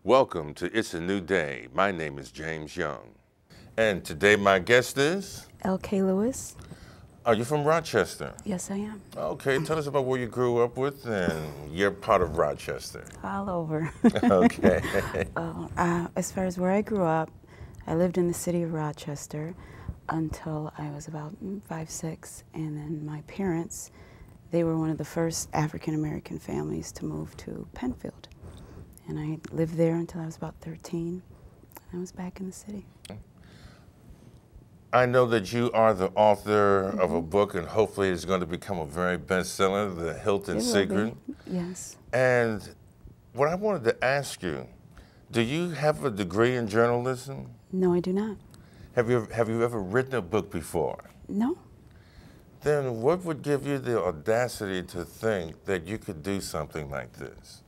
Welcome to It's a New Day. My name is James Young. And today my guest is? L.K. Lewis. Are you from Rochester? Yes, I am. Okay, tell us about where you grew up with and your part of Rochester. All over. Okay. As far as where I grew up, I lived in the city of Rochester until I was about 5, 6, and then my parents, they were one of the first African-American families to move to Penfield. And I lived there until I was about 13, and I was back in the city. I know that you are the author of a book, and hopefully it's going to become a very bestseller, The Hilton Secret. Yes. And what I wanted to ask you, do you have a degree in journalism? No, I do not. Have you ever written a book before? No. Then what would give you the audacity to think that you could do something like this?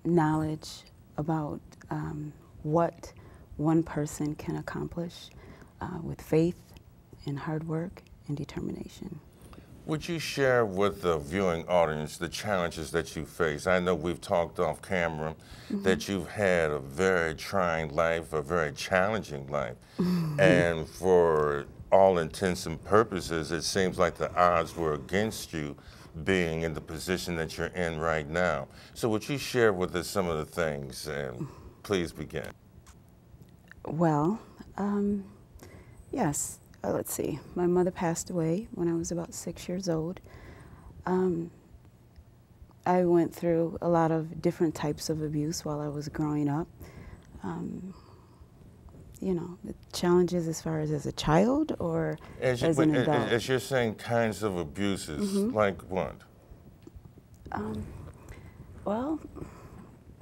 Knowledge about what one person can accomplish with faith and hard work and determination. Would you share with the viewing audience the challenges that you face? I know we've talked off camera that you've had a very trying life, a very challenging life, and for all intents and purposes, it seems like the odds were against you being in the position that you're in right now. So would you share with us some of the things, and please begin. Well, yes. Let's see. My mother passed away when I was about 6 years old. I went through a lot of different types of abuse while I was growing up. You know, the challenges as far as a child or as an adult? As you're saying kinds of abuses, like what? Well,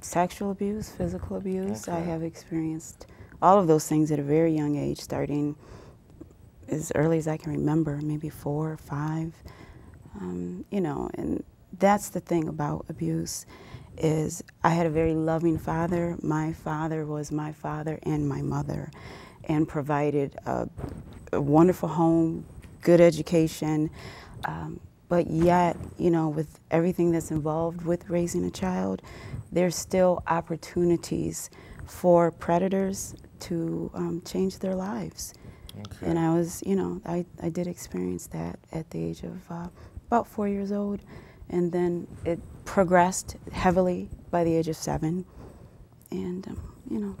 sexual abuse, physical abuse. I have experienced all of those things at a very young age, starting as early as I can remember, maybe 4 or 5. You know, and that's the thing about abuse, is I had a very loving father. My father was my father and my mother, and provided a wonderful home, good education, but yet, you know, with everything that's involved with raising a child, there's still opportunities for predators to change their lives. Okay. And I was, you know, I did experience that at the age of about 4 years old, and then it progressed heavily by the age of 7, and you know.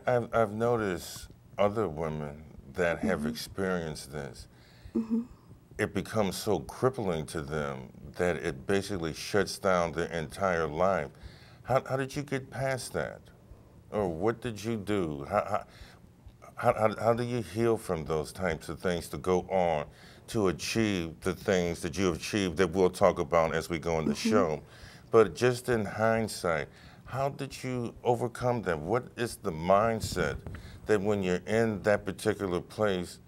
I've noticed other women that have experienced this. It becomes so crippling to them that it basically shuts down their entire life. How did you get past that? Or what did you do? How do you heal from those types of things to go on to achieve the things that you have achieved that we'll talk about as we go in the show? But just in hindsight, how did you overcome them? What is the mindset that when you're in that particular place,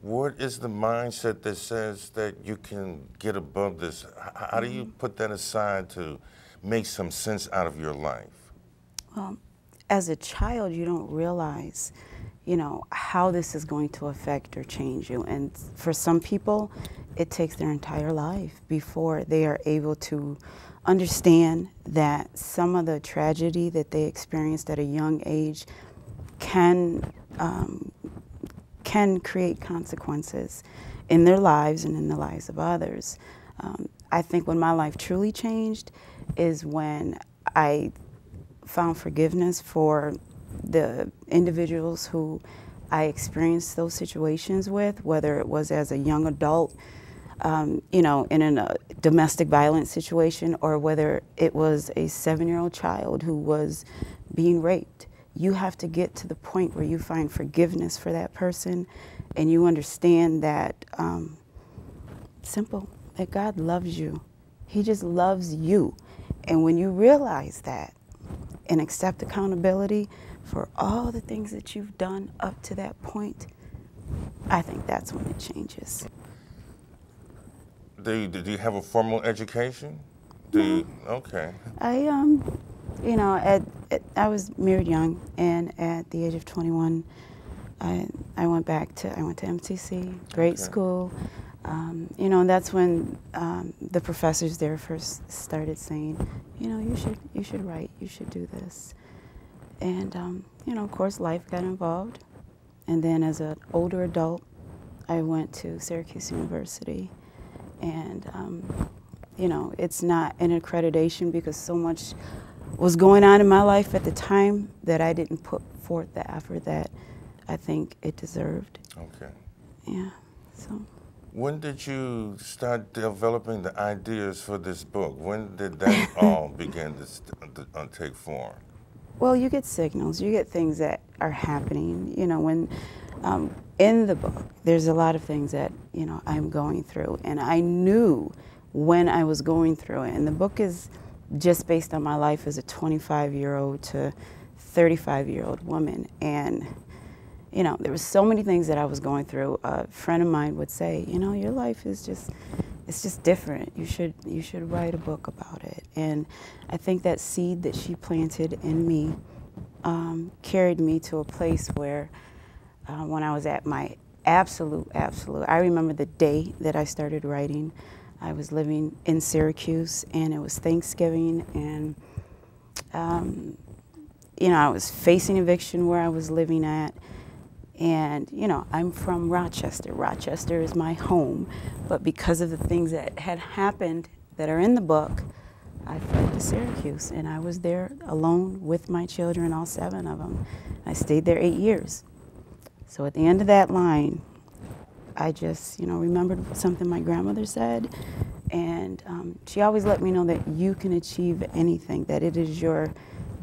what is the mindset that says that you can get above this? How do you put that aside to make some sense out of your life? Well, as a child, you don't realize, you know, how this is going to affect or change you. And for some people, it takes their entire life before they are able to understand that some of the tragedy that they experienced at a young age can create consequences in their lives and in the lives of others. I think when my life truly changed is when I found forgiveness for the individuals who I experienced those situations with, whether it was as a young adult, you know, in a domestic violence situation, or whether it was a 7-year-old child who was being raped. You have to get to the point where you find forgiveness for that person, and you understand that, simple, that God loves you. He just loves you. And when you realize that and accept accountability for all the things that you've done up to that point, I think that's when it changes. Do you have a formal education? Okay. You know, I was married young, and at the age of 21, I went to MTC, great school. You know, and that's when the professors there first started saying, you know, you should write, you should do this. And, you know, of course, life got involved. And then as an older adult, I went to Syracuse University. And, you know, it's not an accreditation because so much was going on in my life at the time that I didn't put forth the effort that I think it deserved. Okay. Yeah, so. When did you start developing the ideas for this book? When did that all begin to take form? Well, you get signals, you get things that are happening. You know, when in the book, there's a lot of things that, you know, I'm going through, and I knew when I was going through it. And the book is just based on my life as a 25-year-old to 35-year-old woman. And you know, there were so many things that I was going through. A friend of mine would say, you know, your life is just, it's just different. You should write a book about it. And I think that seed that she planted in me carried me to a place where when I was at my absolute, I remember the day that I started writing. I was living in Syracuse, and it was Thanksgiving, and you know, I was facing eviction where I was living at. And, you know, I'm from Rochester. Rochester is my home. But because of the things that had happened that are in the book, I fled to Syracuse. And I was there alone with my children, all 7 of them. I stayed there 8 years. So at the end of that line, I just, you know, remembered something my grandmother said. And she always let me know that you can achieve anything, that it is your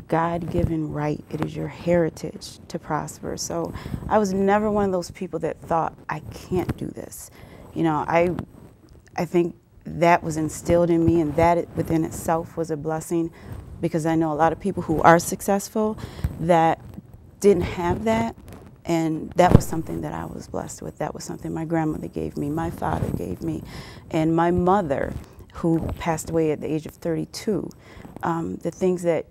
God-given right. It is your heritage to prosper. So I was never one of those people that thought, I can't do this. You know, I think that was instilled in me, and that within itself was a blessing, because I know a lot of people who are successful that didn't have that, and that was something that I was blessed with. That was something my grandmother gave me, my father gave me, and my mother, who passed away at the age of 32. The things that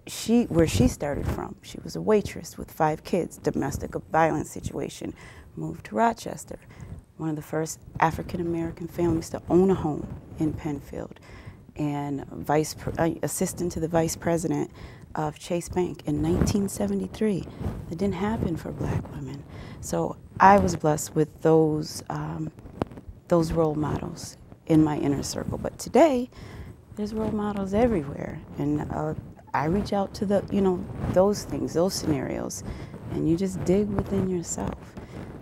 where she started from. She was a waitress with 5 kids, domestic violence situation, moved to Rochester, one of the first African-American families to own a home in Penfield, and assistant to the vice president of Chase Bank in 1973. That didn't happen for black women. So I was blessed with those role models in my inner circle. But today, there's role models everywhere, and I reach out to those things, those scenarios, and you just dig within yourself.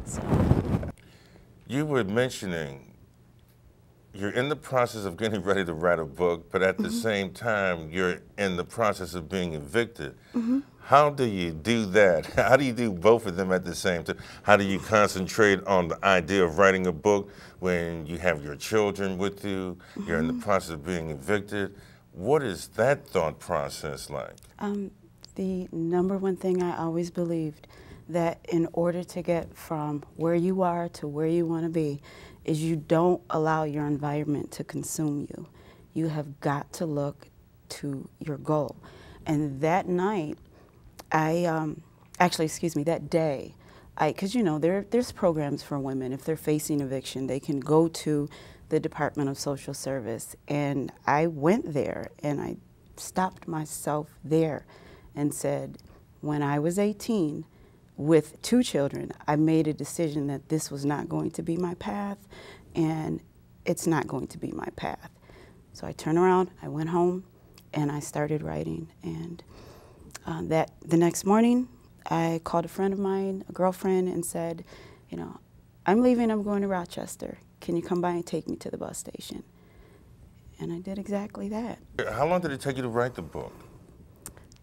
So You were mentioning you're in the process of getting ready to write a book, but at the same time you're in the process of being evicted. How do you do that? How do you do both of them at the same time? How do you concentrate on the idea of writing a book when you have your children with you, you're in the process of being evicted? What is that thought process like? The number one thing I always believed, that in order to get from where you are to where you want to be, is you don't allow your environment to consume you. You have got to look to your goal. And that night, that day, because you know, there's programs for women. If they're facing eviction, they can go to the Department of Social Service. And I went there, and I stopped myself there and said, when I was 18, with 2 children, I made a decision that this was not going to be my path, and it's not going to be my path. So I turned around, I went home, and I started writing. And the next morning, I called a friend of mine, a girlfriend, and said, you know, I'm leaving, I'm going to Rochester. Can you come by and take me to the bus station? And I did exactly that. How long did it take you to write the book?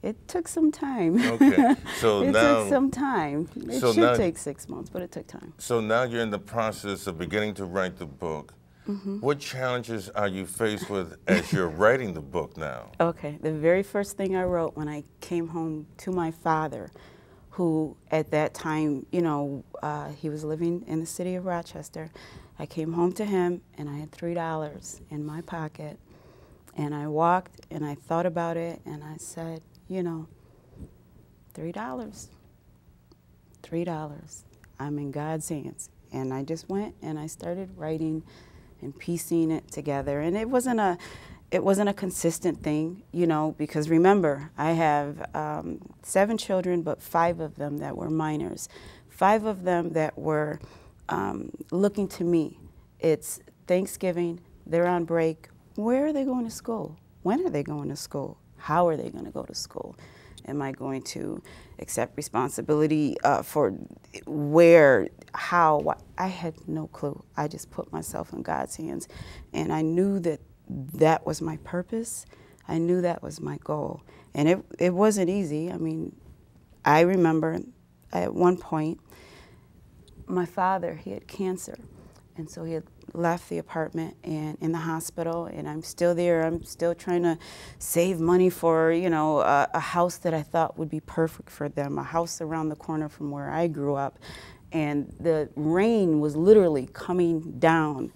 It took some time. Okay, so it now... took some time. It so should now, take 6 months, but it took time. So now you're in the process of beginning to write the book. What challenges are you faced with as you're writing the book now? Okay, the very first thing I wrote when I came home to my father, who at that time, you know, he was living in the city of Rochester. I came home to him, and I had $3 in my pocket, and I walked and I thought about it, and I said, you know, $3. I'm in God's hands. And I just went and I started writing and piecing it together. And it wasn't a consistent thing, you know, because remember, I have 7 children, but 5 of them that were minors, 5 of them that were looking to me. It's Thanksgiving, they're on break. Where are they going to school? When are they going to school? How are they going to go to school? Am I going to accept responsibility for where, how? What? I had no clue. I just put myself in God's hands, and I knew that that was my purpose. I knew that was my goal, and it wasn't easy. I mean, I remember at one point, my father, he had cancer, and so he had left the apartment and in the hospital, and I'm still there. I'm still trying to save money for, you know, a house that I thought would be perfect for them, a house around the corner from where I grew up. And the rain was literally coming down,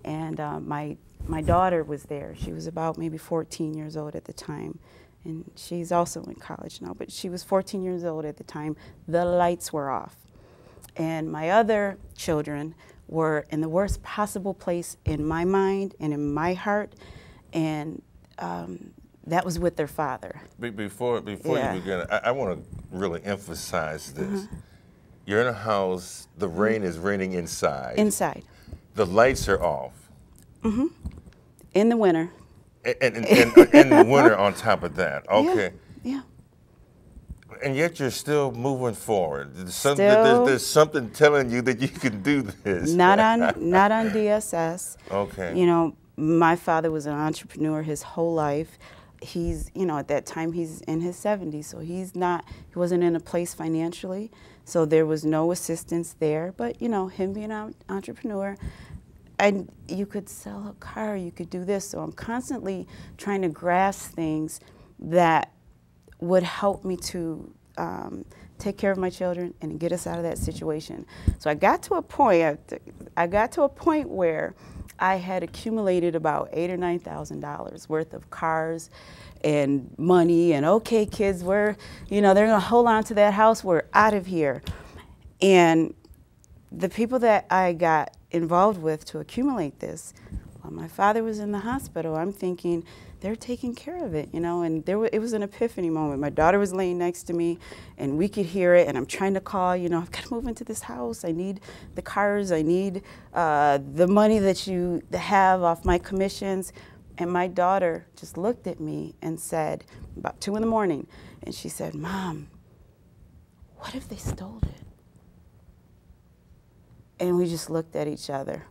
and my daughter was there. She was about maybe 14 years old at the time, and she's also in college now, but she was 14 years old at the time. The lights were off, and my other children were in the worst possible place in my mind and in my heart, and that was with their father. Before you begin, I want to really emphasize this. You're in a house, the rain is raining inside. Inside. The lights are off. In the winter. And in the winter on top of that. Okay. Yeah. And yet you're still moving forward. There's something telling you that you can do this. Not on DSS. Okay. You know, my father was an entrepreneur his whole life. He's, you know, at that time he's in his 70s, so he wasn't in a place financially, so there was no assistance there. But, you know, him being an entrepreneur, and you could sell a car, you could do this. So I'm constantly trying to grasp things that would help me to take care of my children and get us out of that situation. So I got to a point where I had accumulated about $8,000 or $9,000 worth of cars and money, and okay, kids, they're gonna hold on to that house, we're out of here. And the people that I got involved with to accumulate this, while my father was in the hospital, I'm thinking, they're taking care of it, you know, and it was an epiphany moment. My daughter was laying next to me, and we could hear it, and I'm trying to call, you know, I've got to move into this house. I need the cars. I need the money that you have off my commissions. And my daughter just looked at me and said, about 2 in the morning, and she said, "Mom, what if they stole it?" And we just looked at each other.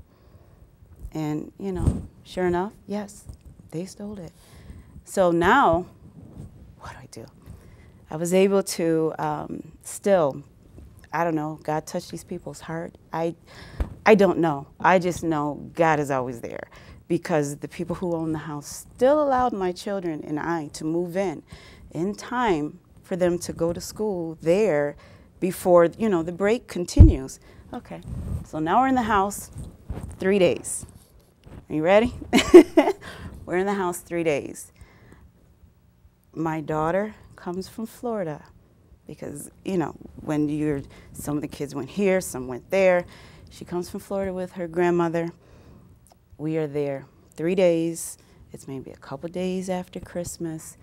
And, you know, sure enough, yes, they stole it. So now, what do? I was able to still, I don't know, God touched these people's heart. I don't know. I just know God is always there, because the people who own the house still allowed my children and I to move in time for them to go to school there before, you know, the break continues. Okay, so now we're in the house 3 days. Are you ready? We're in the house 3 days. My daughter comes from Florida because, you know, when some of the kids went here, some went there. She comes from Florida with her grandmother. We are there 3 days. It's maybe a couple days after Christmas.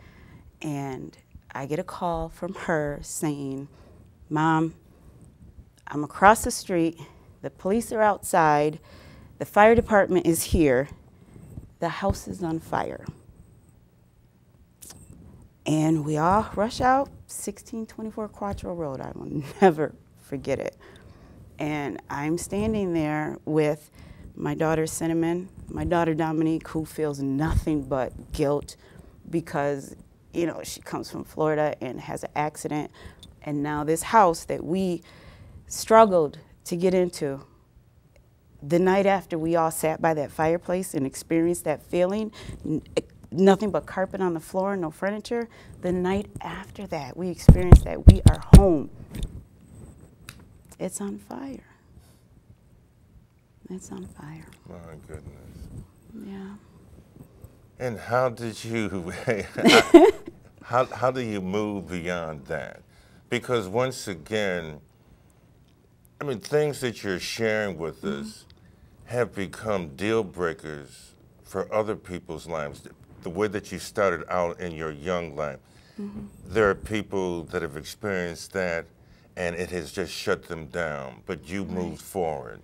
And I get a call from her saying, "Mom, I'm across the street. The police are outside. The fire department is here. The house is on fire." And we all rush out, 1624 Quattro Road. I will never forget it. And I'm standing there with my daughter Cinnamon, my daughter Dominique, who feels nothing but guilt because, you know, she comes from Florida and has an accident. And now this house that we struggled to get into, the night after we all sat by that fireplace and experienced that feeling, nothing but carpet on the floor, no furniture. The night after that, we experienced that we are home. It's on fire. It's on fire. My goodness. Yeah. And how did you, how do you move beyond that? Because once again, I mean, things that you're sharing with us have become deal breakers for other people's lives. The way that you started out in your young life, there are people that have experienced that and it has just shut them down, but you moved forward.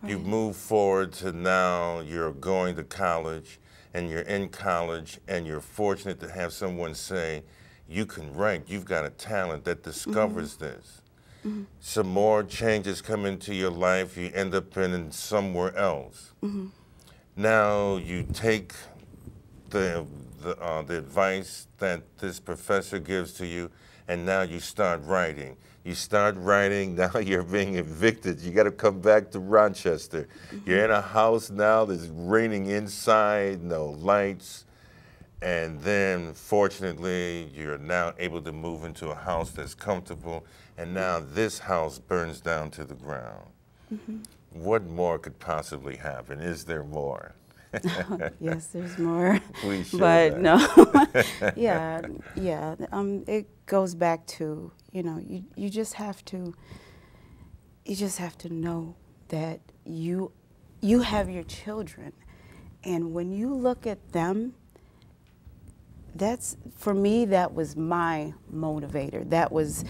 You've moved forward to now you're going to college and you're in college and you're fortunate to have someone say, you can write, you've got a talent that discovers this. Some more changes come into your life, you end up in somewhere else. Now you take the advice that this professor gives to you, and now you start writing. You start writing, now you're being evicted. You got to come back to Rochester. You're in a house now that's raining inside, no lights. And then, fortunately, you're now able to move into a house that's comfortable, and now this house burns down to the ground. What more could possibly happen? Is there more? Yes, there's more. Please share but that. no, yeah. It goes back to, you just have to know that you have your children, and when you look at them, for me, that was my motivator. That was,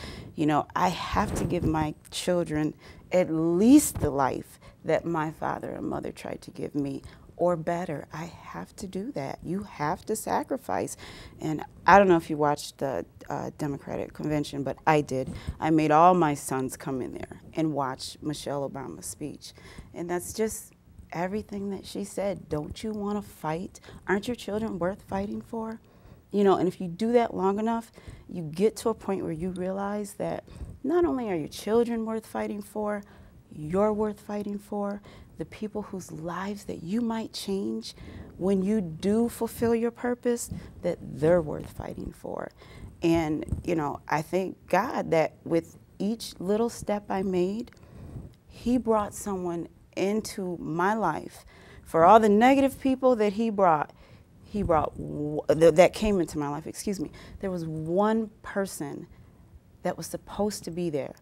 I have to give my children at least the life that my father and mother tried to give me, or better. I have to do that. You have to sacrifice. And I don't know if you watched the Democratic convention, but I did. I made all my sons come in there and watch Michelle Obama's speech. And that's just everything that she said. Don't you want to fight? Aren't your children worth fighting for? And if you do that long enough, you get to a point where you realize that not only are your children worth fighting for, you're worth fighting for. The people whose lives that you might change when you do fulfill your purpose, that they're worth fighting for. And, I thank God that with each little step I made, He brought someone into my life. For all the negative people that He brought that came into my life, there was one person that was supposed to be there.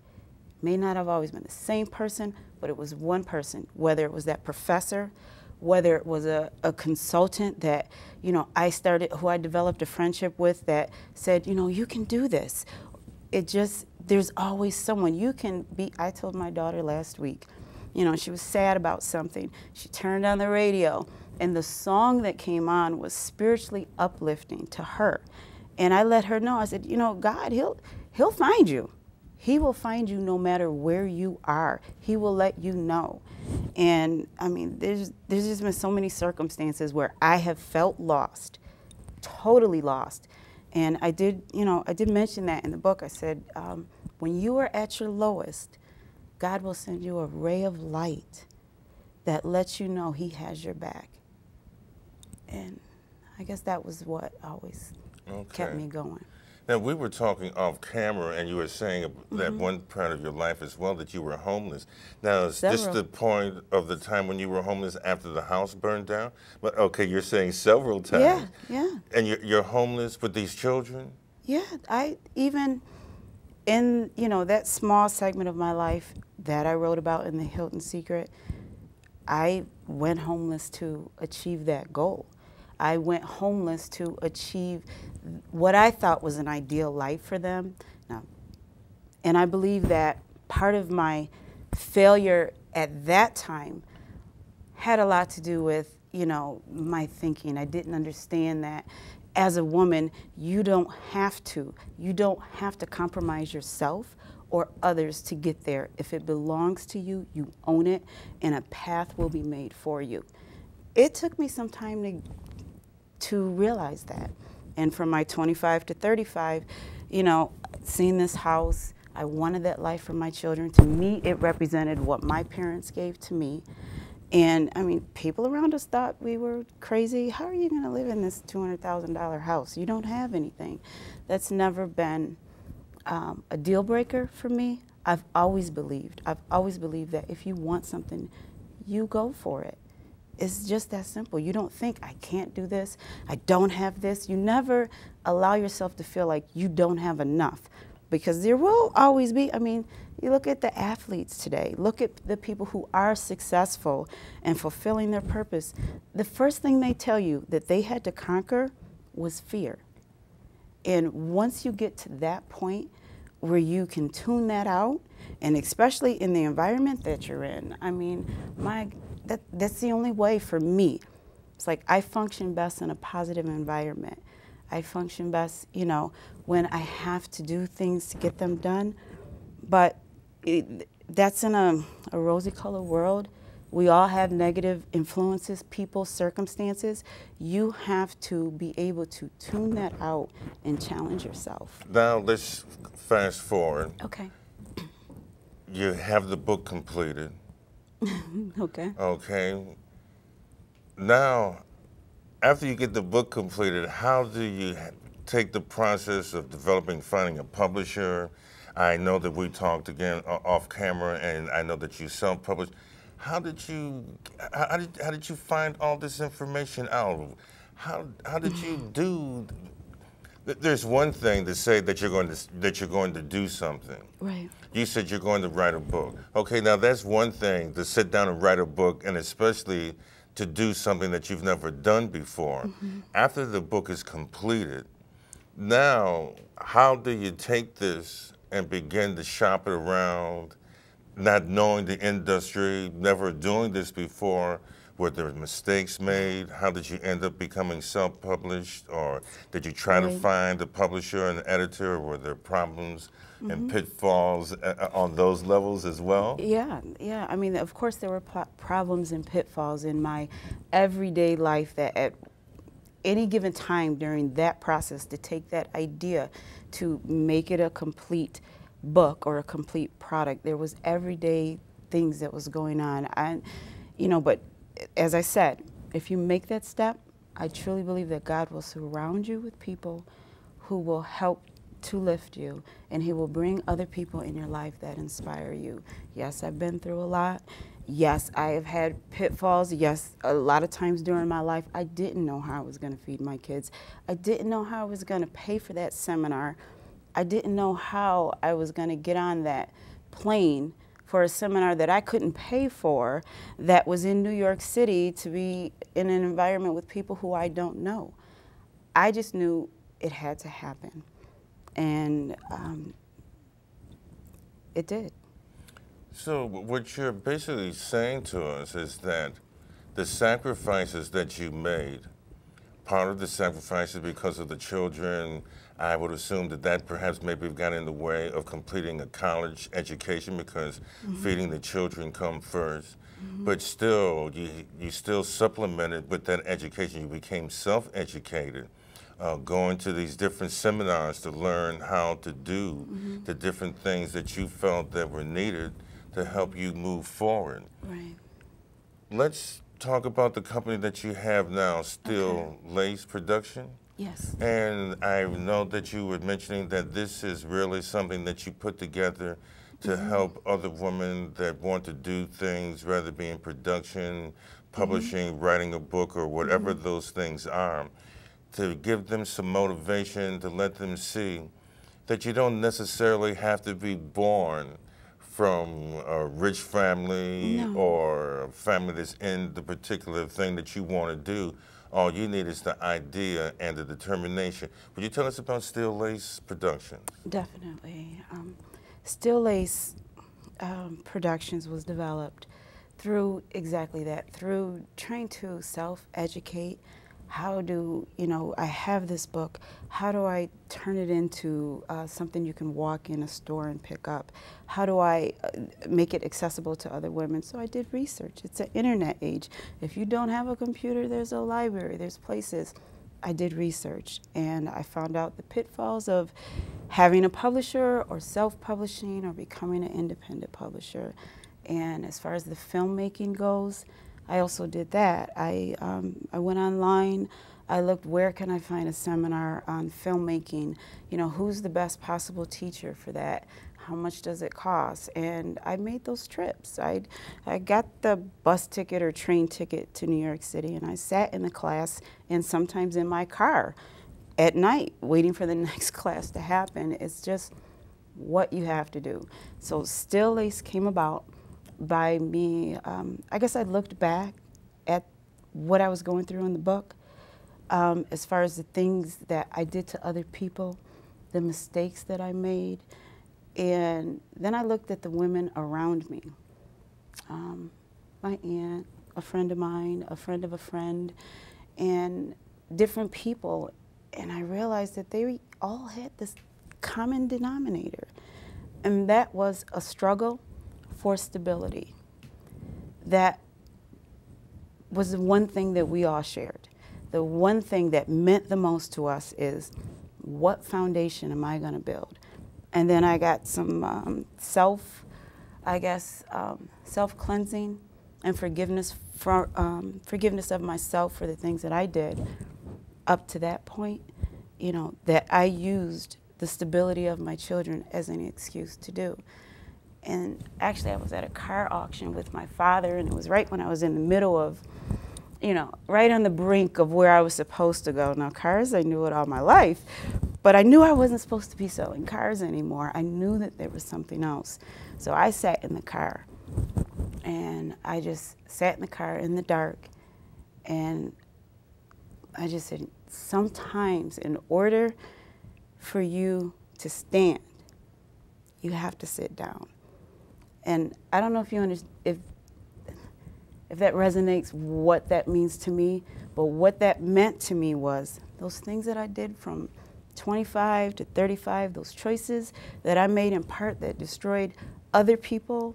May not have always been the same person, but it was one person, whether it was that professor, whether it was a consultant that, who I developed a friendship with that said, you can do this. There's always someone. I told my daughter last week, she was sad about something. She turned on the radio, and the song that came on was spiritually uplifting to her. And I let her know, I said, God, He'll find you. He will find you no matter where you are. He will let you know. And there's just been so many circumstances where I have felt lost, totally lost. And I did mention that in the book. I said, when you are at your lowest, God will send you a ray of light that lets you know He has your back. And I guess that was what always kept me going. Now, we were talking off camera, and you were saying that one part of your life as well, that you were homeless. Now, is this the point of the time when you were homeless after the house burned down? But okay, you're saying several times. Yeah. And you're homeless with these children? Yeah, in that small segment of my life that I wrote about in the Hilton Secret, I went homeless to achieve that goal. I went homeless to achieve what I thought was an ideal life for them. And I believe that part of my failure at that time had a lot to do with, my thinking. I didn't understand that as a woman, you don't have to compromise yourself or others to get there. If it belongs to you, you own it, and a path will be made for you. It took me some time to realize that. And from my 25 to 35, seeing this house, I wanted that life for my children. To me, it represented what my parents gave to me. And people around us thought we were crazy. How are you going to live in this $200,000 house? You don't have anything. That's never been a deal breaker for me. I've always believed that if you want something, you go for it. It's just that simple. You don't think, I can't do this, I don't have this. You never allow yourself to feel like you don't have enough. because there will always be, I mean, you look at the athletes today, look at the people who are successful and fulfilling their purpose. The first thing they tell you that they had to conquer was fear. And once you get to that point where you can tune that out, and especially in the environment that you're in, I mean, that's the only way for me. It's like I function best in a positive environment. I function best, you know, when I have to do things to get them done. But that's in a rosy-colored world. We all have negative influences, people, circumstances. You have to be able to tune that out and challenge yourself. Now let's fast forward. Okay. You have the book completed. Okay. Okay. Now, after you get the book completed, how do you take the process of developing, finding a publisher? I know that we talked again off camera, and I know that you self-published. How did you find all this information out? How did you do? There's one thing to say that you're going to do something. Right. You said you're going to write a book. Okay, now that's one thing to sit down and write a book, and especially to do something that you've never done before. Mm-hmm. After the book is completed, now how do you take this and begin to shop it around, not knowing the industry, never doing this before? Were there mistakes made? How did you end up becoming self-published? Or did you try to find a publisher and an editor? Or were there problems and pitfalls on those levels as well? Yeah. I mean, of course there were problems and pitfalls in my everyday life that at any given time during that process to take that idea to make it a complete book or a complete product, there was everyday things that was going on. But as I said, if you make that step, I truly believe that God will surround you with people who will help to lift you, and He will bring other people in your life that inspire you. Yes, I've been through a lot. Yes, I have had pitfalls. Yes, a lot of times during my life, I didn't know how I was going to feed my kids. I didn't know how I was going to pay for that seminar. I didn't know how I was going to get on that plane for a seminar that I couldn't pay for, that was in New York City, to be in an environment with people who I don't know. I just knew it had to happen. And it did. So what you're basically saying to us is that the sacrifices that you made, part of the sacrifices because of the children, I would assume that perhaps maybe got in the way of completing a college education, because feeding the children come first. But still, you still supplemented with that education. You became self-educated, going to these different seminars to learn how to do the different things that you felt that were needed to help you move forward. Right. Let's talk about the company that you have now, Still Lace Production. Yes. And I know that you were mentioning that this is really something that you put together to help other women that want to do things, whether it be in production, publishing, writing a book, or whatever those things are, to give them some motivation, to let them see that you don't necessarily have to be born from a rich family or a family that's in the particular thing that you want to do. All you need is the idea and the determination. Would you tell us about Still Lace Productions? Definitely. Still Lace Productions was developed through exactly that, through trying to self-educate. How do, I have this book, how do I turn it into something you can walk in a store and pick up? How do I make it accessible to other women? So I did research. It's an internet age. If you don't have a computer, there's a library, there's places. I did research, and I found out the pitfalls of having a publisher or self-publishing or becoming an independent publisher. And as far as the filmmaking goes, I also did that. I went online. I looked, where can I find a seminar on filmmaking? Who's the best possible teacher for that? How much does it cost? And I made those trips. I got the bus ticket or train ticket to New York City, and I sat in the class, and sometimes in my car at night waiting for the next class to happen. It's just, what you have to do. So Still Lace came about by me, I guess I looked back at what I was going through in the book, as far as the things that I did to other people, the mistakes that I made, and then I looked at the women around me. My aunt, a friend of mine, a friend of a friend, and different people, and I realized that they all had this common denominator, and that was a struggle for stability. That was the one thing that we all shared. The one thing that meant the most to us is, what foundation am I going to build? And then I got some self-cleansing and forgiveness of myself for the things that I did up to that point, you know, that I used the stability of my children as an excuse to do. And actually, I was at a car auction with my father, and it was right when I was in the middle of, you know, right on the brink of where I was supposed to go. Now, cars, I knew it all my life, but I knew I wasn't supposed to be selling cars anymore. I knew that there was something else. So I sat in the car, and I just sat in the car in the dark, and I just said, sometimes in order for you to stand, you have to sit down. And I don't know if you understand, if that resonates, what that means to me, but what that meant to me was those things that I did from 25 to 35, those choices that I made in part that destroyed other people,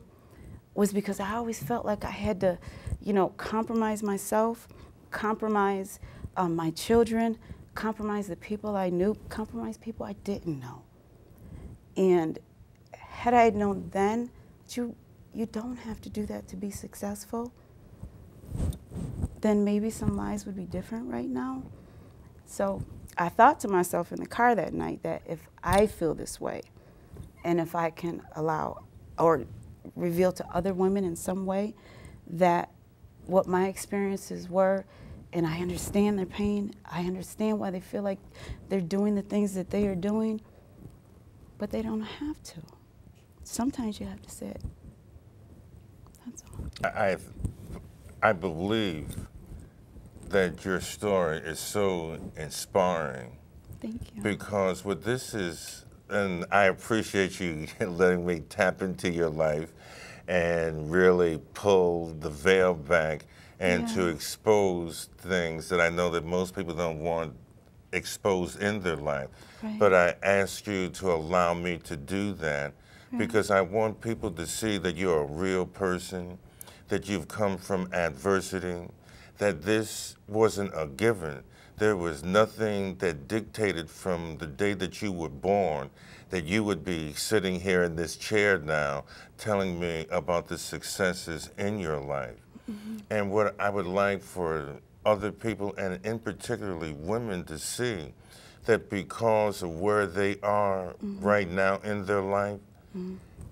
was because I always felt like I had to, you know, compromise myself, compromise my children, compromise the people I knew, compromise people I didn't know. And had I known then, you don't have to do that to be successful, then maybe some lives would be different right now. So I thought to myself in the car that night that if I feel this way, and if I can allow or reveal to other women in some way that what my experiences were, and I understand their pain, I understand why they feel like they're doing the things that they are doing, but they don't have to. Sometimes you have to sit. That's all. I believe that your story is so inspiring. Thank you. Because what this is, and I appreciate you letting me tap into your life and really pull the veil back and to expose things that I know that most people don't want exposed in their life. Right. But I ask you to allow me to do that because I want people to see that you're a real person, that you've come from adversity, that this wasn't a given. There was nothing that dictated from the day that you were born that you would be sitting here in this chair now telling me about the successes in your life. Mm-hmm. And what I would like for other people, and in particularly women, to see that because of where they are right now in their life,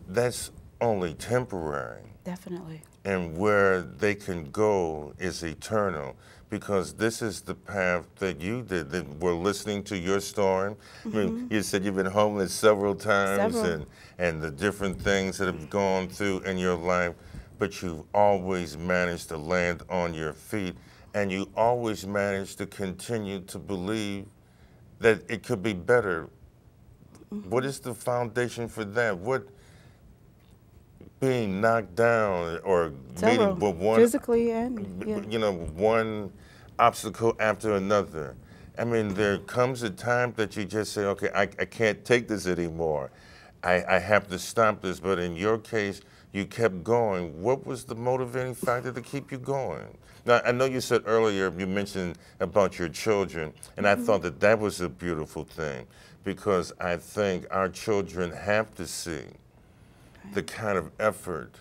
that's only temporary. Definitely. And where they can go is eternal, because this is the path that you did. That we're listening to your story. I mean, you said you've been homeless several times, and the different things that have gone through in your life, but you've always managed to land on your feet, and you always managed to continue to believe that it could be better. What is the foundation for that? What, being knocked down or meeting with one, physically and one obstacle after another. I mean, there comes a time that you just say, okay, I can't take this anymore. I have to stop this. But in your case, you kept going. What was the motivating factor to keep you going? Now, I know you said earlier, you mentioned about your children, and I thought that that was a beautiful thing, because I think our children have to see the kind of effort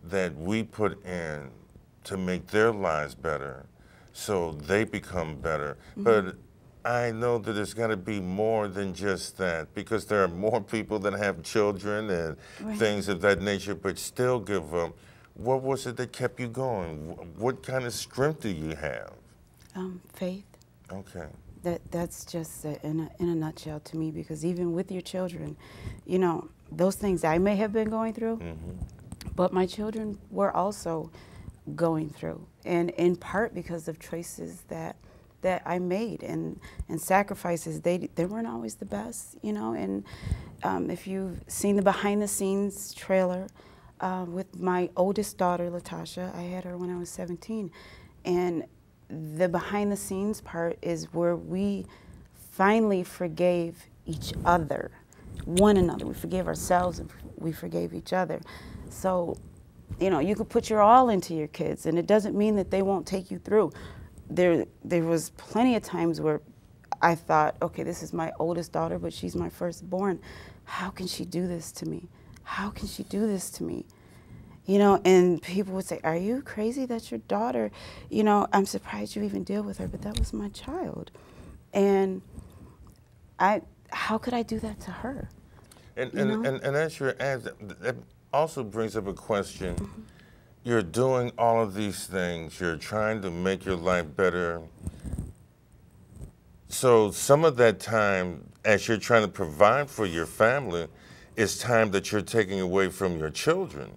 that we put in to make their lives better so they become better. But I know that there's got to be more than just that, because there are more people that have children and things of that nature but still give up. What was it that kept you going? What kind of strength do you have? Faith. Okay. that's just in a nutshell to me, because even with your children, you know, those things I may have been going through, but my children were also going through, and in part because of choices that I made and sacrifices. They weren't always the best, you know. And if you've seen the behind the scenes trailer with my oldest daughter, Latasha, I had her when I was 17, and the behind the scenes part is where we finally forgave each other, one another. We forgave ourselves and we forgave each other. So, you know, you could put your all into your kids, and it doesn't mean that they won't take you through. There was plenty of times where I thought, okay, this is my oldest daughter, but she's my firstborn. How can she do this to me? How can she do this to me? You know, and people would say, are you crazy? That's your daughter. You know, I'm surprised you even deal with her, but that was my child. And how could I do that to her? And as you're asking, that also brings up a question. You're doing all of these things. You're trying to make your life better. So some of that time, as you're trying to provide for your family, is time that you're taking away from your children.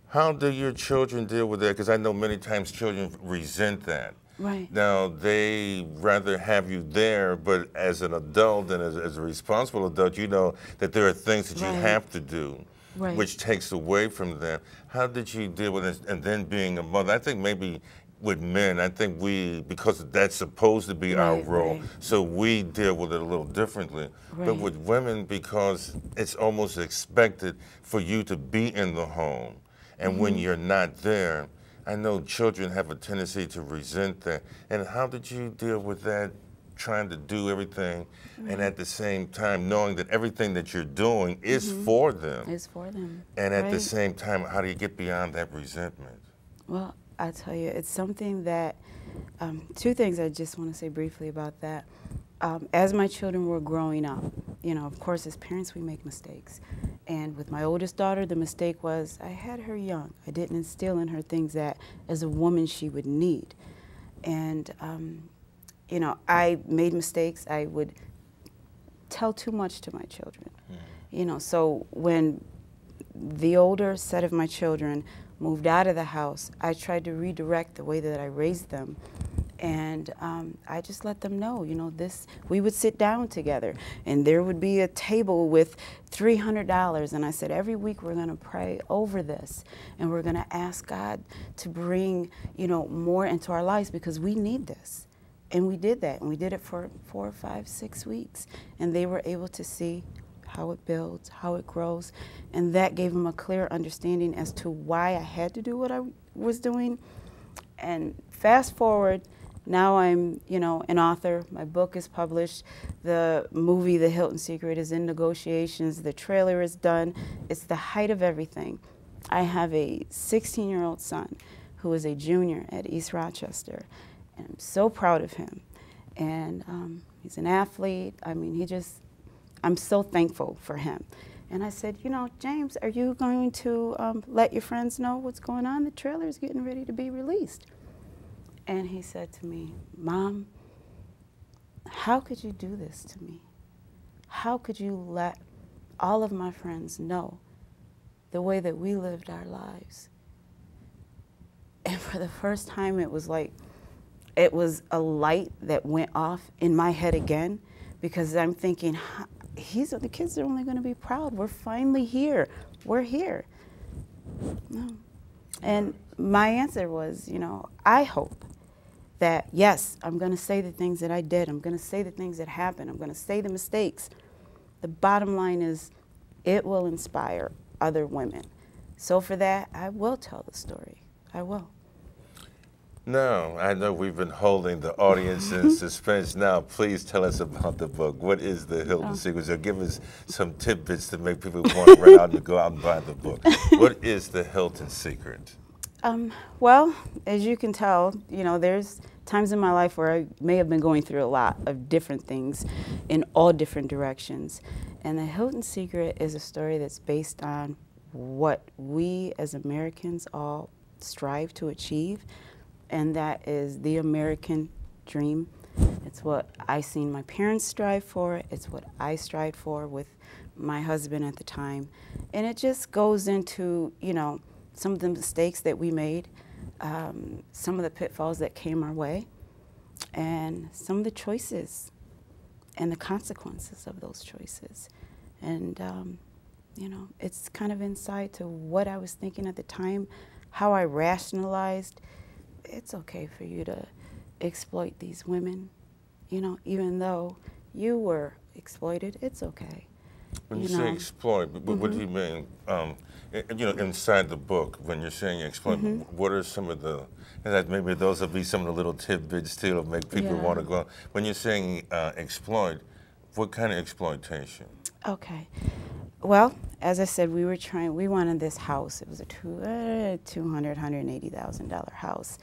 How do your children deal with that? Because I know many times children resent that. Right. Now, they rather have you there, but as an adult and as a responsible adult, you know that there are things that you have to do, which takes away from them. How did you deal with it? And then being a mother, I think maybe with men, I think because that's supposed to be our role, so we deal with it a little differently. But with women, because it's almost expected for you to be in the home, and when you're not there, I know children have a tendency to resent that. And how did you deal with that, trying to do everything, and at the same time knowing that everything that you're doing is for them? Is for them. And at the same time, how do you get beyond that resentment? Well, I tell you, it's something that, two things I just want to say briefly about that. As my children were growing up, you know, of course, as parents, we make mistakes. And with my oldest daughter, the mistake was I had her young. I didn't instill in her things that, as a woman, she would need. And, you know, I made mistakes. I would tell too much to my children. You know, so when the older set of my children moved out of the house, I tried to redirect the way that I raised them. And I just let them know, you know, we would sit down together, and there would be a table with $300. And I said, every week we're going to pray over this, and we're going to ask God to bring, you know, more into our lives, because we need this. And we did that, and we did it for 4, 5, 6 weeks. And they were able to see how it builds, how it grows. And that gave them a clear understanding as to why I had to do what I was doing. And fast forward, now I'm, you know, an author. My book is published. The movie, The Hilton Secret, is in negotiations. The trailer is done. It's the height of everything. I have a 16-year-old son who is a junior at East Rochester, and I'm so proud of him. And he's an athlete. I mean, I'm so thankful for him. And I said, you know, James, are you going to let your friends know what's going on? The trailer is getting ready to be released. And he said to me, Mom, how could you do this to me? How could you let all of my friends know the way that we lived our lives? And for the first time, it was like, it was a light that went off in my head again, because I'm thinking, the kids are only going to be proud. We're finally here. We're here. No. And my answer was, you know, I hope that, yes, I'm going to say the things that I did. I'm going to say the things that happened. I'm going to say the mistakes. The bottom line is, it will inspire other women. So for that, I will tell the story. I will. Now, I know we've been holding the audience in suspense. Now, please tell us about the book. What is the Hilton Secret? So give us some tidbits to make people want to run out and go out and buy the book. What is the Hilton Secret? Well, as you can tell, you know, there's times in my life where I may have been going through a lot of different things in all different directions. And the Hilton Secret is a story that's based on what we as Americans all strive to achieve, and that is the American dream. It's what I seen my parents strive for. It's what I strived for with my husband at the time. And it just goes into, you know, some of the mistakes that we made, some of the pitfalls that came our way, and some of the choices and the consequences of those choices. And, you know, it's kind of insight to what I was thinking at the time, how I rationalized, it's okay for you to exploit these women, you know, even though you were exploited, it's okay. When you say exploit, what do you mean? You know, inside the book, when you're saying exploit, what are some of the, and that maybe those will be some of the little tidbits too to make people want to go. When you're saying exploit, what kind of exploitation? Okay. Well, as I said, we wanted this house. It was a $180,000 house.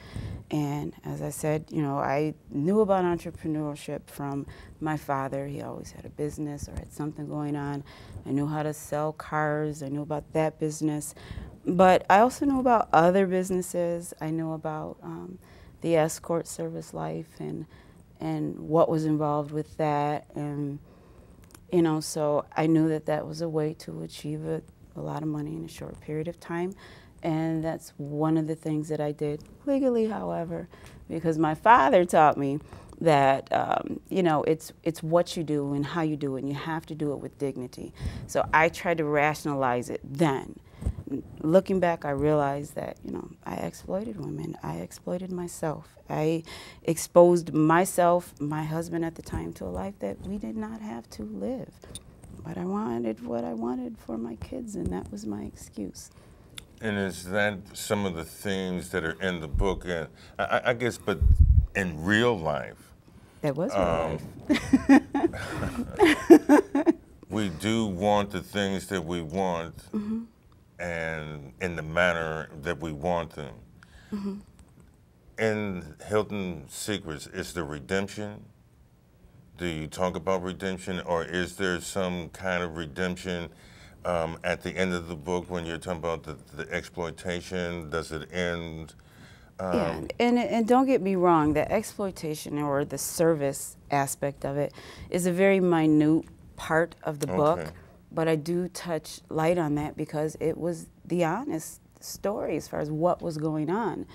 And as I said, you know, I knew about entrepreneurship from my father. He always had a business or had something going on. I knew how to sell cars. I knew about that business. But I also knew about other businesses. I knew about the escort service life and what was involved with that. And you know, so I knew that that was a way to achieve a lot of money in a short period of time. And that's one of the things that I did legally, however, because my father taught me that, you know, it's what you do and how you do it, and you have to do it with dignity. So I tried to rationalize it then. Looking back, I realized that, you know, I exploited women. I exploited myself. I exposed myself, my husband at the time, to a life that we did not have to live. But I wanted what I wanted for my kids, and that was my excuse. And is that some of the themes that are in the book? And I guess, but in real life, that was real life. We do want the things that we want. And in the manner that we want them. In Hilton Secrets, is there redemption? Do you talk about redemption, or is there some kind of redemption at the end of the book when you're talking about the exploitation? Does it end? Yeah, and don't get me wrong, the exploitation or the service aspect of it is a very minute part of the book. But I do touch light on that because it was the honest story as far as what was going on.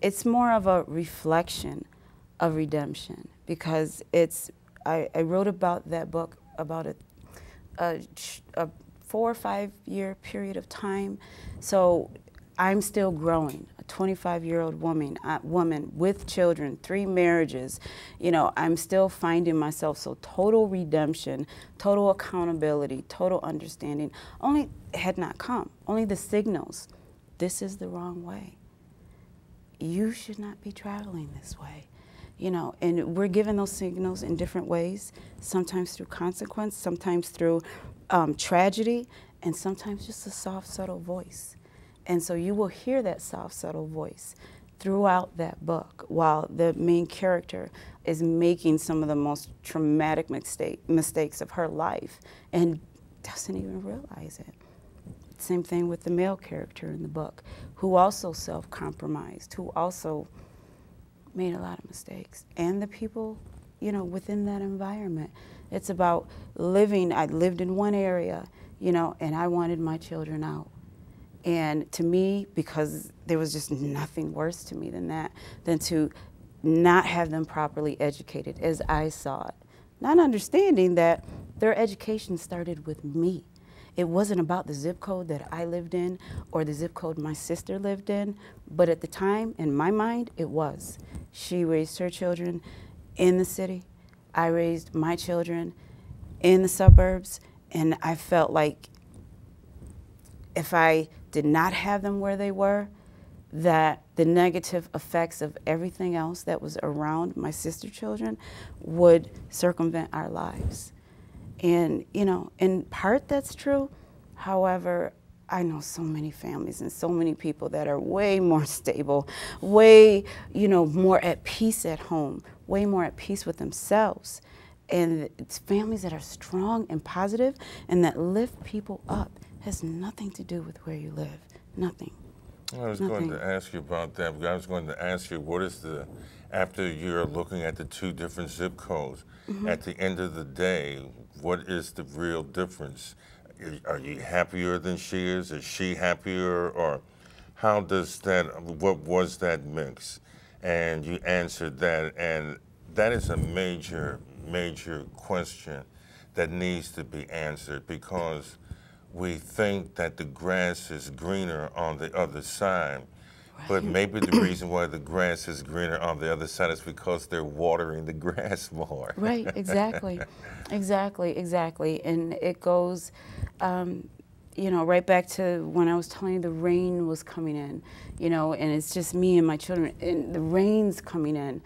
It's more of a reflection of redemption because I wrote about that book about a 4 or 5 year period of time. So I'm still growing, a 25-year-old woman with children, 3 marriages. You know, I'm still finding myself. So total redemption, total accountability, total understanding only had not come. Only the signals. This is the wrong way. You should not be traveling this way. You know, and we're given those signals in different ways, sometimes through consequence, sometimes through tragedy, and sometimes just a soft, subtle voice. And so you will hear that soft, subtle voice throughout that book while the main character is making some of the most traumatic mistakes of her life and doesn't even realize it. Same thing with the male character in the book, who also self-compromised, who also made a lot of mistakes. And the people, you know, within that environment. It's about living. I lived in one area, you know, and I wanted my children out. And to me, because there was just nothing worse to me than that, than to not have them properly educated as I saw it. Not understanding that their education started with me. It wasn't about the zip code that I lived in or the zip code my sister lived in, but at the time, in my mind, it was. She raised her children in the city. I raised my children in the suburbs, and I felt like if I did not have them where they were, that the negative effects of everything else that was around my sister children would circumvent our lives. And, you know, in part that's true. However, I know so many families and so many people that are way more stable, way, you know, more at peace at home, way more at peace with themselves. And it's families that are strong and positive and that lift people up. Has nothing to do with where you live, nothing. I was going to ask you about that. I was going to ask you, what is the, after you're looking at the two different zip codes, at the end of the day, what is the real difference? Are you happier than she is? Is she happier? Or how does that, what was that mix? And you answered that, and that is a major, major question that needs to be answered, because we think that the grass is greener on the other side. But maybe the reason why the grass is greener on the other side is because they're watering the grass more. Right, exactly. Exactly, exactly. And it goes, you know, right back to when I was telling you the rain was coming in, you know, and it's just me and my children, and the rain's coming in.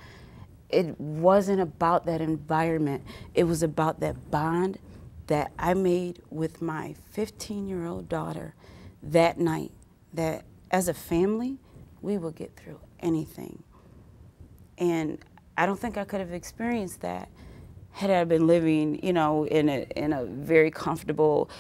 It wasn't about that environment. It was about that bond that I made with my 15-year-old daughter that night, that as a family, we will get through anything. And I don't think I could have experienced that had I been living, you know, in a very comfortable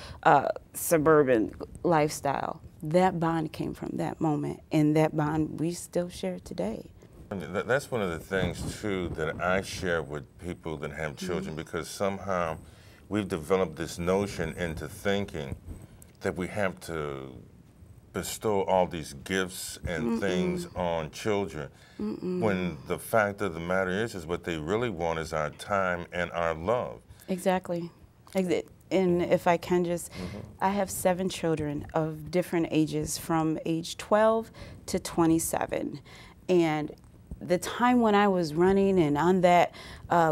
suburban lifestyle. That bond came from that moment, and that bond we still share today. That's one of the things, too, that I share with people that have children, because somehow we've developed this notion into thinking that we have to bestow all these gifts and things on children, when the fact of the matter is what they really want is our time and our love. Exactly. And if I can just, I have 7 children of different ages, from age 12 to 27. And the time when I was running and on that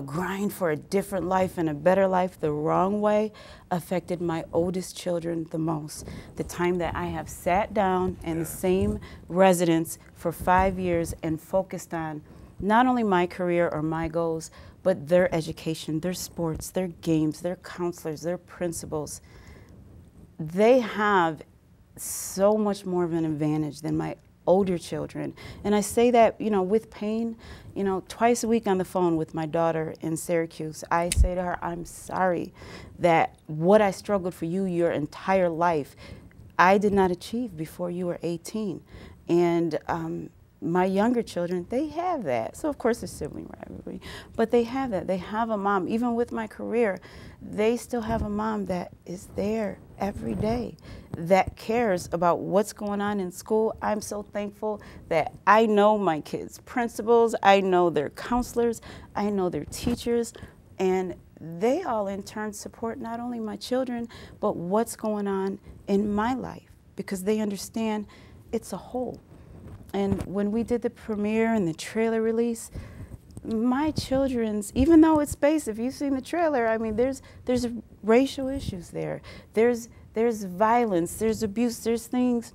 grind for a different life and a better life the wrong way affected my oldest children the most. The time that I have sat down in the same residence for 5 years and focused on not only my career or my goals, but their education, their sports, their games, their counselors, their principals. They have so much more of an advantage than my older children. And I say that, you know, with pain. You know, twice a week on the phone with my daughter in Syracuse, I say to her, I'm sorry that what I struggled for you your entire life, I did not achieve before you were 18. And my younger children, they have that. So of course there's sibling rivalry, but they have that. They have a mom. Even with my career, they still have a mom that is there every day, that cares about what's going on in school. I'm so thankful that I know my kids' principals, I know their counselors, I know their teachers, and they all in turn support not only my children, but what's going on in my life, because they understand it's a whole. And when we did the premiere and the trailer release, my children's, even though it's based, if you've seen the trailer, I mean, there's racial issues there. There's violence, there's abuse, there's things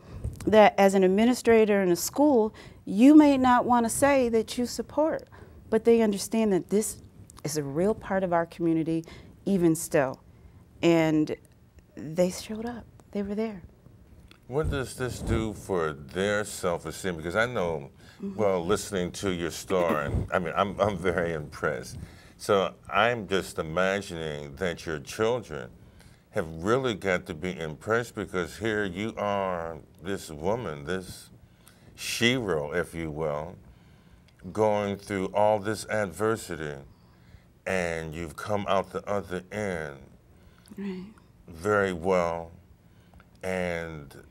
that as an administrator in a school, you may not want to say that you support, but they understand that this is a real part of our community, even still. And they showed up, they were there. What does this do for their self-esteem? Because I know, well, listening to your story, I mean, I'm very impressed. So I'm just imagining that your children have really got to be impressed, because here you are, this woman, this shero, if you will, going through all this adversity, and you've come out the other end very well. And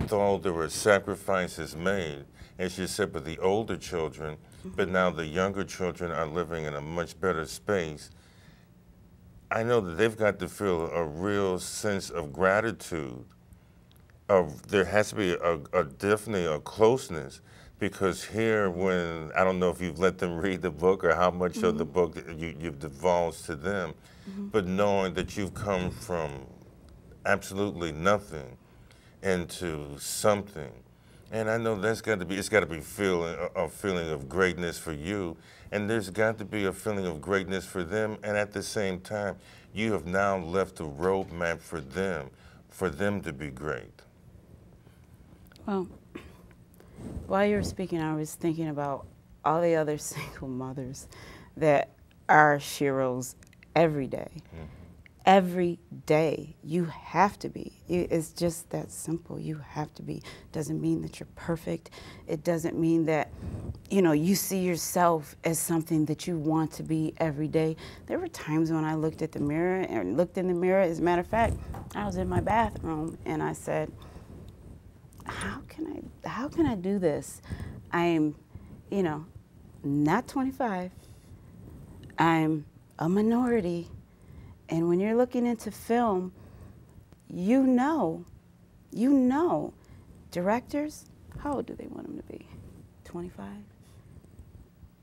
though there were sacrifices made, as you said, with the older children, but now the younger children are living in a much better space, I know that they've got to feel a real sense of gratitude. There has to be definitely a closeness, because here, when, I don't know if you've let them read the book or how much of the book you've divulged to them, but knowing that you've come from absolutely nothing into something. And I know that's got to be, it's got to be a feeling of greatness for you, and there's got to be a feeling of greatness for them, and at the same time, you have now left a roadmap for them to be great. Well, while you were speaking, I was thinking about all the other single mothers that are sheroes every day. every day. You have to be. It's just that simple. You have to be. Doesn't mean that you're perfect. It doesn't mean that, you know, you see yourself as something that you want to be every day. There were times when I looked at the mirror and looked in the mirror. As a matter of fact, I was in my bathroom and I said, how can I do this? I'm, you know, not 25. I'm a minority. And when you're looking into film, you know, directors, how old do they want them to be? 25?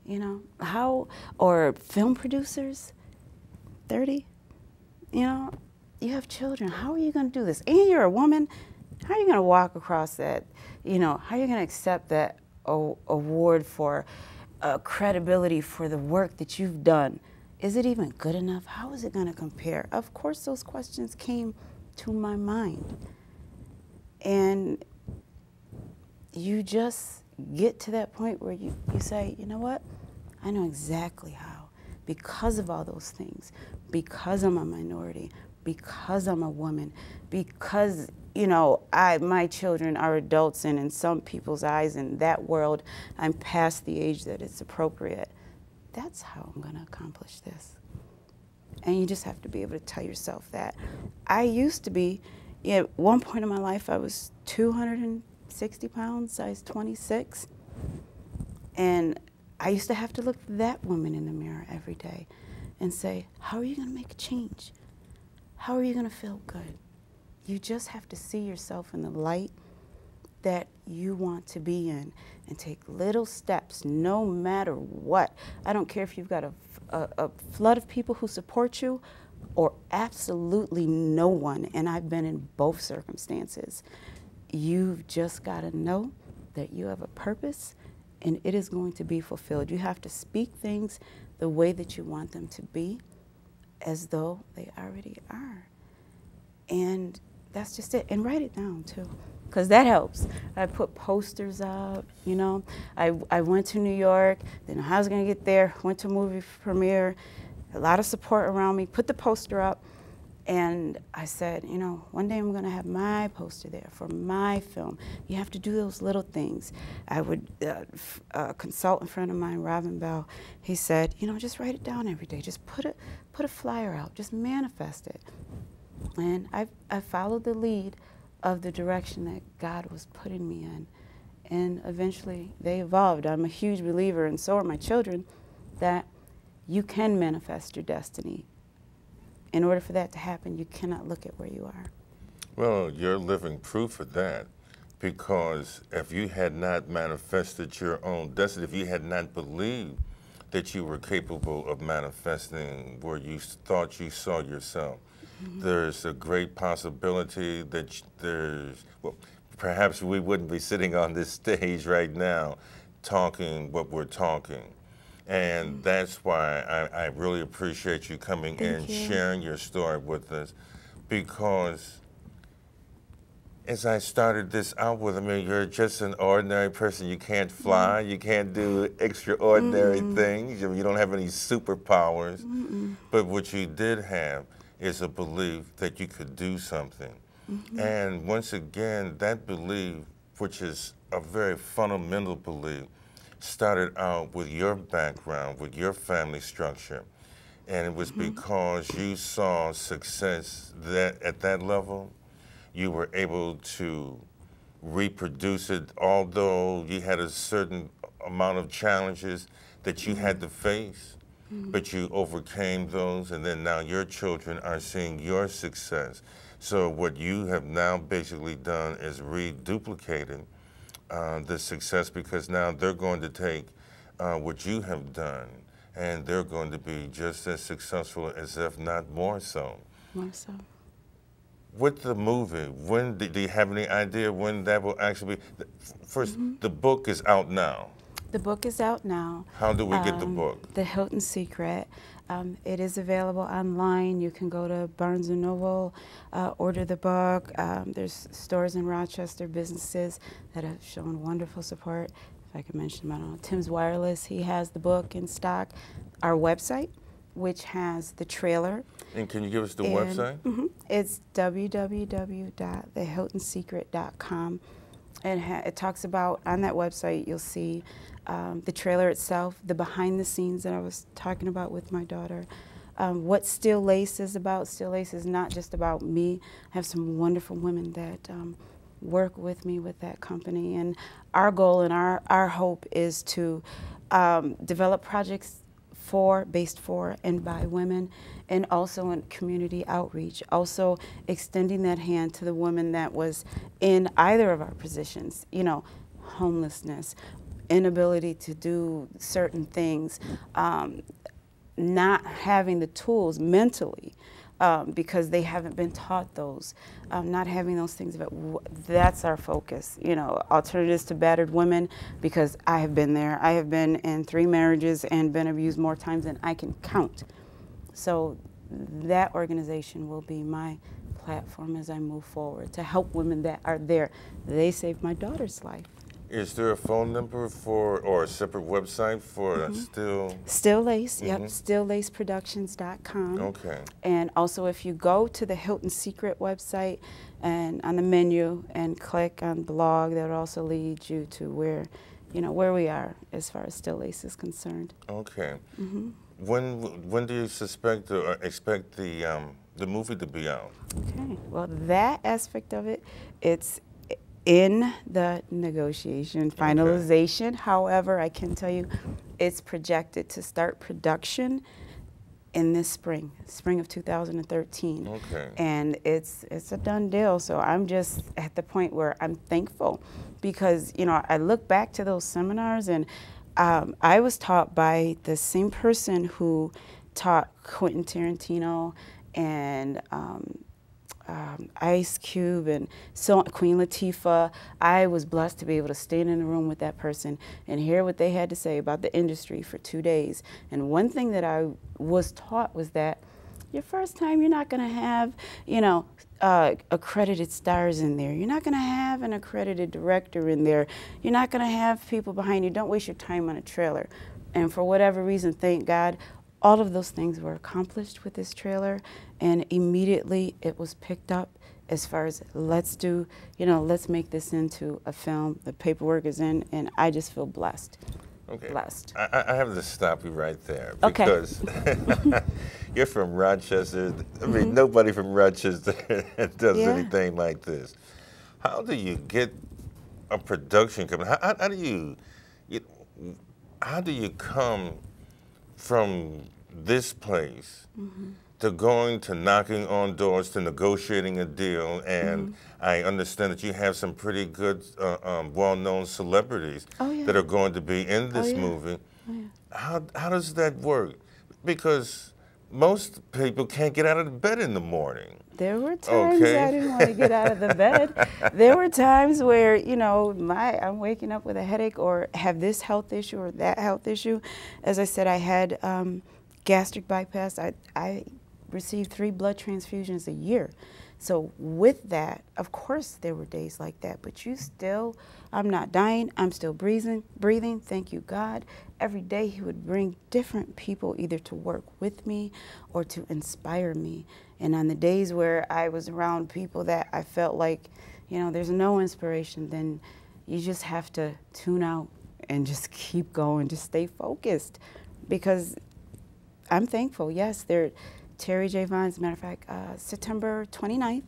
You know, or film producers, 30? You know, you have children. How are you going to do this? And you're a woman. How are you going to walk across that? You know, how are you going to accept that award for credibility for the work that you've done? Is it even good enough? How is it going to compare? Of course, those questions came to my mind. And you just get to that point where you say, you know what? I know exactly how. Because of all those things, because I'm a minority, because I'm a woman, because, you know, my children are adults, and in some people's eyes in that world, I'm past the age that it's appropriate. That's how I'm going to accomplish this. And you just have to be able to tell yourself that. I used to be, at one point in my life, I was 260 pounds, size 26. And I used to have to look that woman in the mirror every day and say, how are you going to make a change? How are you going to feel good? You just have to see yourself in the light that you want to be in and take little steps no matter what. I don't care if you've got a flood of people who support you or absolutely no one, and I've been in both circumstances. You've just got to know that you have a purpose and it is going to be fulfilled. You have to speak things the way that you want them to be, as though they already are. And that's just it. And write it down too, because that helps. I put posters up, you know. I went to New York, didn't know how I was going to get there, went to a movie premiere, a lot of support around me, put the poster up, and I said, you know, one day I'm going to have my poster there for my film. You have to do those little things. I would, a consultant friend of mine, Robin Bell, he said, you know, just write it down every day. Just put a flyer out. Just manifest it. And I followed the lead of the direction that God was putting me in. And eventually they evolved. I'm a huge believer, and so are my children, that you can manifest your destiny. In order for that to happen, you cannot look at where you are. Well, you're living proof of that, because if you had not manifested your own destiny, if you had not believed that you were capable of manifesting where you thought you saw yourself, there's a great possibility that well, perhaps we wouldn't be sitting on this stage right now talking what we're talking. And that's why I really appreciate you coming in, sharing your story with us, because as I started this out with, I mean, you're just an ordinary person. You can't fly, you can't do extraordinary things, you don't have any superpowers, but what you did have is a belief that you could do something. And once again, that belief, which is a very fundamental belief, started out with your background, with your family structure. And it was because you saw success that at that level, you were able to reproduce it, although you had a certain amount of challenges that you had to face, but you overcame those, and then now your children are seeing your success. So what you have now basically done is reduplicated the success, because now they're going to take what you have done, and they're going to be just as successful as, if not more so. More so. With the movie, when do you have any idea when that will actually be? First, the book is out now. The book is out now. How do we get the book? The Hilton Secret. It is available online. You can go to Barnes & Noble, order the book. There's stores in Rochester, businesses that have shown wonderful support. If I could mention them, I don't know, Tim's Wireless, he has the book in stock. Our website, which has the trailer. And can you give us the website? It's www.thehiltonsecret.com. And it talks about, on that website, you'll see the trailer itself, the behind the scenes that I was talking about with my daughter, what Still Lace is about. Still Lace is not just about me. I have some wonderful women that work with me with that company. And our goal and our hope is to develop projects based for and by women, and also in community outreach, also extending that hand to the woman that was in either of our positions, you know, homelessness, inability to do certain things, not having the tools mentally because they haven't been taught those, not having those things. But that's our focus, you know, alternatives to battered women, because I have been there. I have been in 3 marriages and been abused more times than I can count. So that organization will be my platform as I move forward to help women that are there. They saved my daughter's life. Is there a phone number for, or a separate website for Still Lace, yep, stilllaceproductions.com. Okay. And also if you go to the Hilton Secret website and on the menu and click on blog, that will also lead you to where, you know, where we are as far as Still Lace is concerned. Okay. When do you suspect or expect the movie to be out? Okay, well, that aspect of it, it's in the negotiation, finalization. Okay. However, I can tell you it's projected to start production in this spring of 2013. Okay. And it's a done deal. So I'm just at the point where I'm thankful, because, you know, I look back to those seminars, and I was taught by the same person who taught Quentin Tarantino and Ice Cube and Queen Latifah. I was blessed to be able to stand in a room with that person and hear what they had to say about the industry for 2 days. And one thing that I was taught was that your first time, you're not going to have, you know, accredited stars in there. You're not going to have an accredited director in there. You're not going to have people behind you. Don't waste your time on a trailer. And for whatever reason, thank God, all of those things were accomplished with this trailer, and immediately it was picked up as far as let's make this into a film. The paperwork is in, and I just feel blessed. Okay. Blessed. I have to stop you right there, Okay. because you're from Rochester. I mean, nobody from Rochester does anything like this. How do you get a production company? How do you come from this place to going to knocking on doors to negotiating a deal? And I understand that you have some pretty good, well-known celebrities that are going to be in this movie. How does that work? Because most people can't get out of bed in the morning. There were times I didn't want to get out of the bed. There were times where, you know, I'm waking up with a headache or have this health issue or that health issue. As I said, I had gastric bypass. I received 3 blood transfusions a year. So with that, of course there were days like that, but I'm not dying, I'm still breathing, thank you God. Every day he would bring different people either to work with me or to inspire me. And on the days where I was around people that I felt like, you know, there's no inspiration, then you just have to tune out and just keep going, just stay focused. Because I'm thankful, yes, Terry J. Vine, as a matter of fact, September 29th,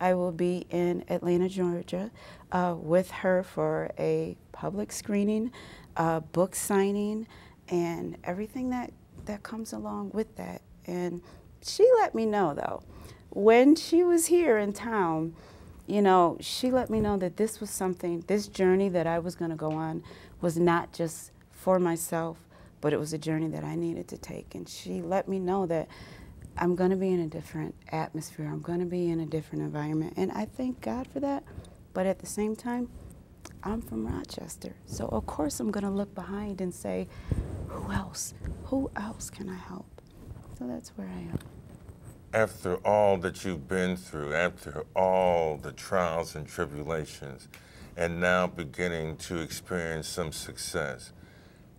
I will be in Atlanta, Georgia, with her for a public screening, book signing, and everything that comes along with that. And she let me know, though, when she was here in town, you know, she let me know that this was something, this journey that I was going to go on was not just for myself, but it was a journey that I needed to take. And she let me know that I'm going to be in a different atmosphere. I'm going to be in a different environment. And I thank God for that. But at the same time, I'm from Rochester. So, of course, I'm going to look behind and say, who else? Who else can I help? So that's where I am. After all that you've been through, after all the trials and tribulations, and now beginning to experience some success,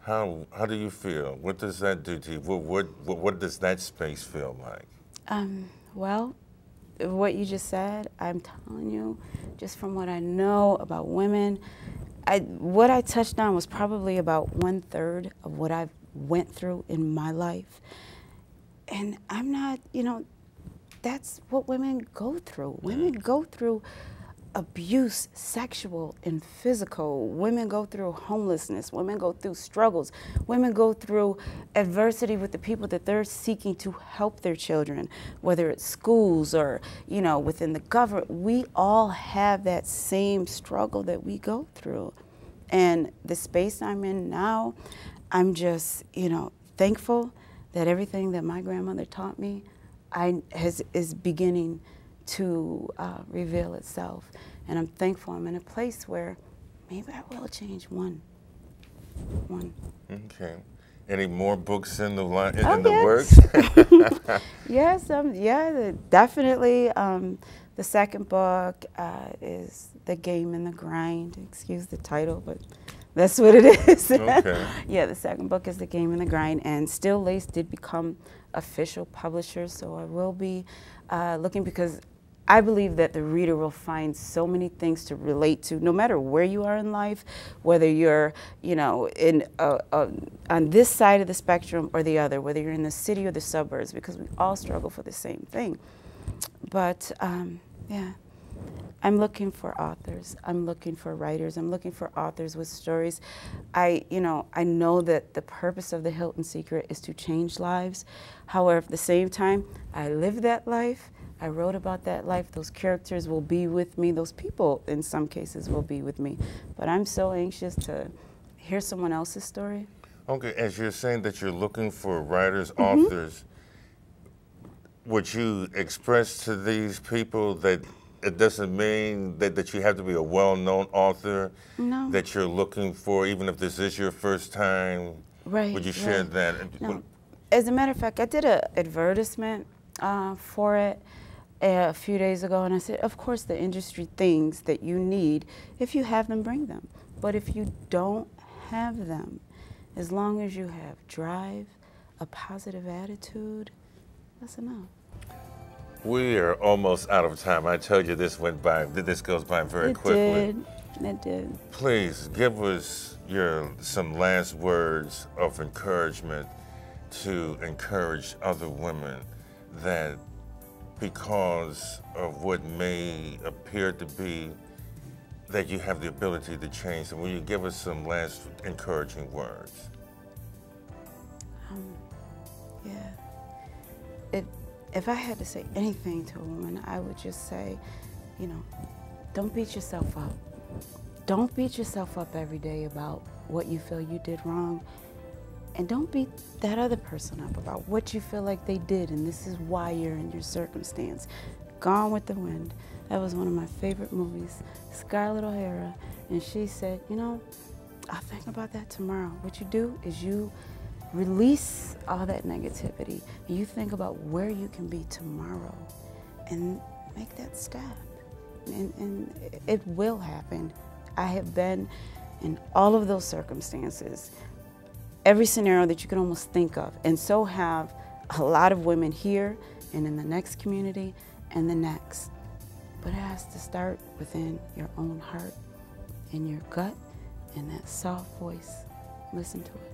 How do you feel? What does that do to you? What does that space feel like? Well, what you just said, I'm telling you, just from what I know about women, what I touched on was probably about 1/3 of what I've went through in my life. And I'm not, that's what women go through. Women go through abuse, sexual and physical. Women go through homelessness. Women go through struggles. Women go through adversity with the people that they're seeking to help their children, whether it's schools or, within the government. We all have that same struggle that we go through. And the space I'm in now, I'm just, thankful that everything that my grandmother taught me is beginning to reveal itself. And I'm thankful I'm in a place where maybe I will change one. Okay. Any more books in the yes. works? Yes, definitely. The second book is The Game and the Grind. Excuse the title, but that's what it is. Okay. Yeah, the second book is The Game and the Grind, and Still Lace did become official publisher, so I will be looking, because I believe that the reader will find so many things to relate to, no matter where you are in life, whether you're, in on this side of the spectrum or the other, whether you're in the city or the suburbs, because we all struggle for the same thing. But yeah, I'm looking for authors. I'm looking for writers. I'm looking for authors with stories. I know that the purpose of the Hilton Secret is to change lives. However, at the same time, I live that life. I wrote about that life. Those characters will be with me. Those people, in some cases, will be with me. But I'm so anxious to hear someone else's story. Okay, as you're saying that you're looking for writers, authors, would you express to these people that it doesn't mean that you have to be a well-known author, No. that you're looking for, even if this is your first time? Right. Would you share that? No. As a matter of fact, I did an advertisement for it a few days ago, and I said, of course, the industry things that you need, if you have them, bring them. But if you don't have them, as long as you have drive, a positive attitude, that's enough. We are almost out of time. I told you this goes by very quickly. It did. Please give us some last words of encouragement to encourage other women that, because of what may appear to be, that you have the ability to change them. Will you give us some last encouraging words? Yeah. If I had to say anything to a woman, I would just say, don't beat yourself up. Don't beat yourself up every day about what you feel you did wrong. And don't beat that other person up about what you feel like they did, and this is why you're in your circumstance. Gone with the Wind. That was one of my favorite movies. Scarlett O'Hara, and she said, I'll think about that tomorrow. What you do is you release all that negativity, and you think about where you can be tomorrow, and make that step. And it will happen. I have been in all of those circumstances, every scenario that you can almost think of, and so have a lot of women here and in the next community and the next. But it has to start within your own heart, in your gut, and that soft voice. Listen to it.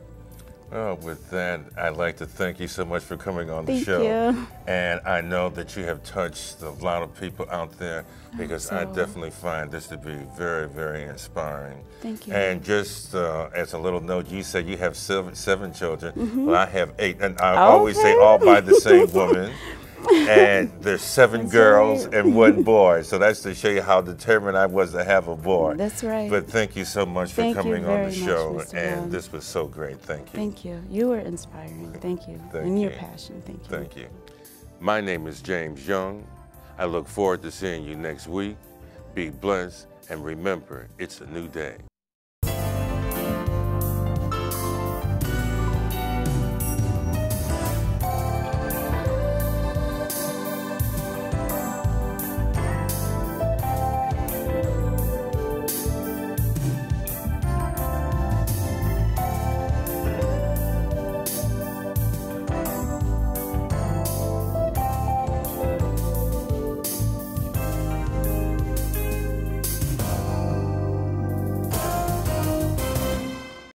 Well, with that, I'd like to thank you so much for coming on the show. Thank you. And I know that you have touched a lot of people out there, because I So, definitely find this to be very, very inspiring. Thank you. And just as a little note, you said you have seven children. Well, I have 8, and I Okay. always say all by the same woman. And there's 7 That's girls right. and 1 boy. So that's to show you how determined I was to have a boy. That's right. But thank you so much for Thank you coming on the very show. much, Mr. And Young. this was so great. Thank you. Thank you. You were inspiring. Thank you. Thank and your you. passion. Thank you. Thank you. My name is James Young. I look forward to seeing you next week. Be blessed, and remember, it's a new day.